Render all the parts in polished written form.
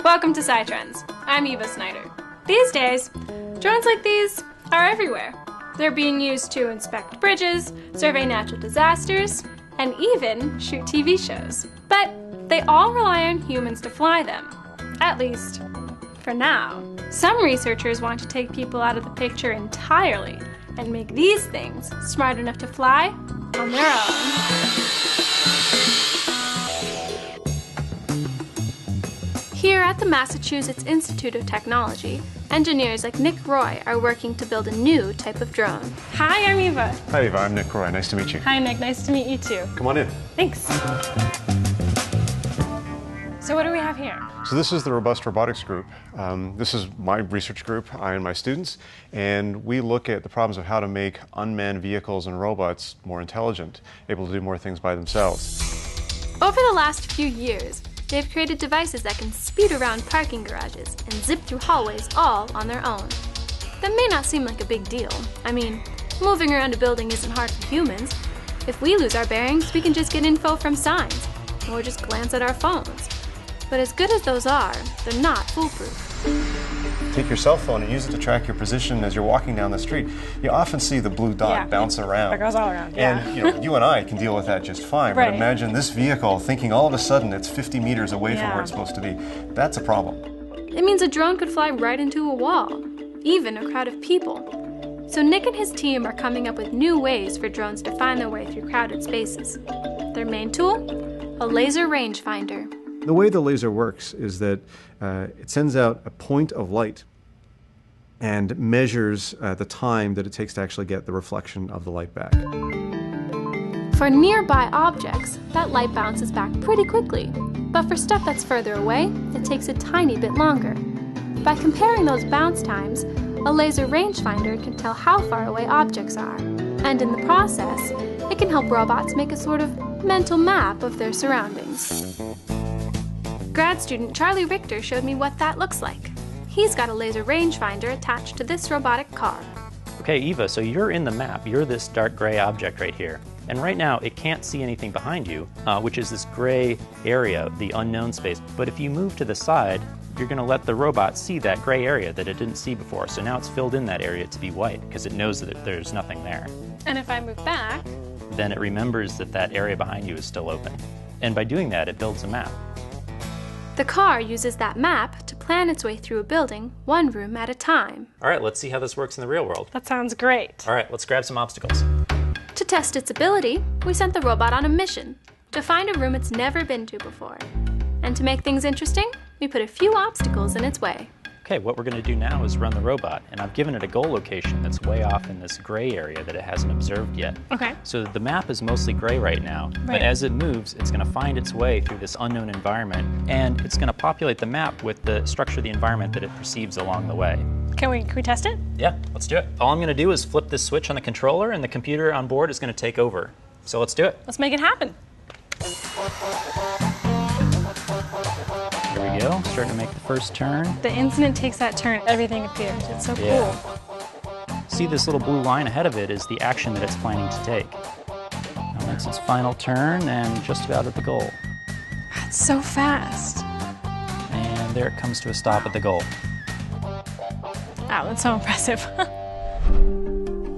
Welcome to SciTrends. I'm Eva Snyder. These days, drones like these are everywhere. They're being used to inspect bridges, survey natural disasters, and even shoot TV shows. But they all rely on humans to fly them. At least, for now. Some researchers want to take people out of the picture entirely and make these things smart enough to fly on their own. Here at the Massachusetts Institute of Technology, engineers like Nick Roy are working to build a new type of drone. Hi, I'm Eva. Hi, Eva. I'm Nick Roy. Nice to meet you. Hi, Nick. Nice to meet you, too. Come on in. Thanks. So what do we have here? So this is the Robust Robotics Group. This is my research group, I and my students, and we look at the problems of how to make unmanned vehicles and robots more intelligent, able to do more things by themselves. Over the last few years, they've created devices that can speed around parking garages and zip through hallways all on their own. That may not seem like a big deal. I mean, moving around a building isn't hard for humans. If we lose our bearings, we can just get info from signs, or just glance at our phones. But as good as those are, they're not foolproof. Take your cell phone and use it to track your position as you're walking down the street. You often see the blue dot bounce around. That goes all around, yeah. And you and I can deal with that just fine, right. But imagine this vehicle thinking all of a sudden it's 50 meters away from where it's supposed to be. That's a problem. It means a drone could fly right into a wall, even a crowd of people. So Nick and his team are coming up with new ways for drones to find their way through crowded spaces. Their main tool? A laser rangefinder. The way the laser works is that it sends out a point of light and measures the time that it takes to actually get the reflection of the light back. For nearby objects, that light bounces back pretty quickly. But for stuff that's further away, it takes a tiny bit longer. By comparing those bounce times, a laser rangefinder can tell how far away objects are. And in the process, it can help robots make a sort of mental map of their surroundings. Grad student Charlie Richter showed me what that looks like. He's got a laser rangefinder attached to this robotic car. Okay, Eva, so you're in the map. You're this dark gray object right here. And right now, it can't see anything behind you, which is this gray area, the unknown space. But if you move to the side, you're going to let the robot see that gray area that it didn't see before. So now it's filled in that area to be white because it knows that there's nothing there. And if I move back, then it remembers that that area behind you is still open. And by doing that, it builds a map. The car uses that map to plan its way through a building, one room at a time. All right, let's see how this works in the real world. That sounds great. All right, let's grab some obstacles. To test its ability, we sent the robot on a mission to find a room it's never been to before. And to make things interesting, we put a few obstacles in its way. Okay, what we're going to do now is run the robot, and I've given it a goal location that's way off in this gray area that it hasn't observed yet. Okay. So the map is mostly gray right now, but as it moves, it's going to find its way through this unknown environment, and it's going to populate the map with the structure of the environment that it perceives along the way. Can we test it? Yeah, let's do it. All I'm going to do is flip this switch on the controller, and the computer on board is going to take over. So let's do it. Let's make it happen. Here we go, starting to make the first turn. The instant it takes that turn, everything appears. It's so cool. See this little blue line ahead of it is the action that it's planning to take. Now makes its final turn and just about at the goal. It's so fast. And there it comes to a stop at the goal. Wow, that's so impressive.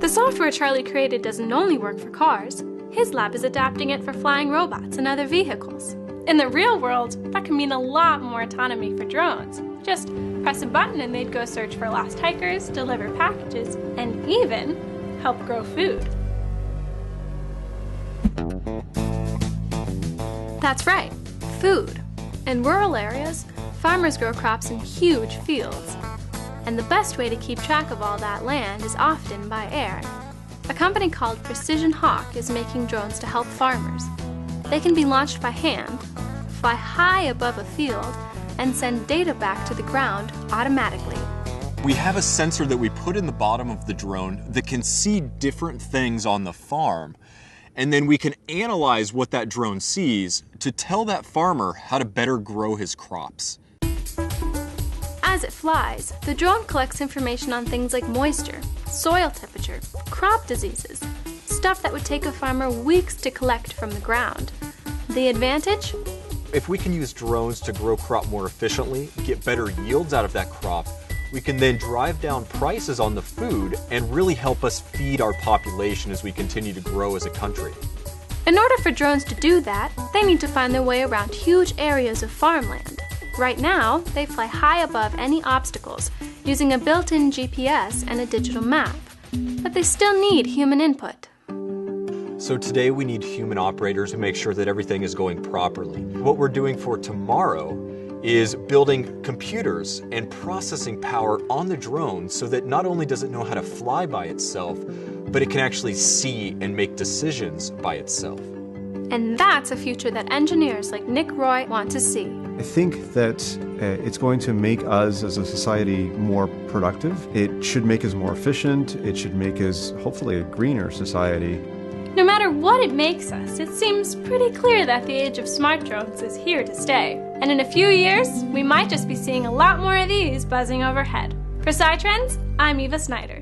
The software Charlie created doesn't only work for cars. His lab is adapting it for flying robots and other vehicles. In the real world, that can mean a lot more autonomy for drones. Just press a button and they'd go search for lost hikers, deliver packages, and even help grow food. That's right, food. In rural areas, farmers grow crops in huge fields. And the best way to keep track of all that land is often by air. A company called Precision Hawk is making drones to help farmers. They can be launched by hand, fly high above a field, and send data back to the ground automatically. We have a sensor that we put in the bottom of the drone that can see different things on the farm. And then we can analyze what that drone sees to tell that farmer how to better grow his crops. As it flies, the drone collects information on things like moisture, soil temperature, crop diseases, stuff that would take a farmer weeks to collect from the ground. The advantage? If we can use drones to grow crop more efficiently, get better yields out of that crop, we can then drive down prices on the food and really help us feed our population as we continue to grow as a country. In order for drones to do that, they need to find their way around huge areas of farmland. Right now, they fly high above any obstacles, using a built-in GPS and a digital map. But they still need human input. So today we need human operators who make sure that everything is going properly. What we're doing for tomorrow is building computers and processing power on the drone so that not only does it know how to fly by itself, but it can actually see and make decisions by itself. And that's a future that engineers like Nick Roy want to see. I think that it's going to make us as a society more productive. It should make us more efficient. It should make us hopefully a greener society. No matter what it makes us, it seems pretty clear that the age of smart drones is here to stay. And in a few years, we might just be seeing a lot more of these buzzing overhead. For SciTrends, I'm Eva Snyder.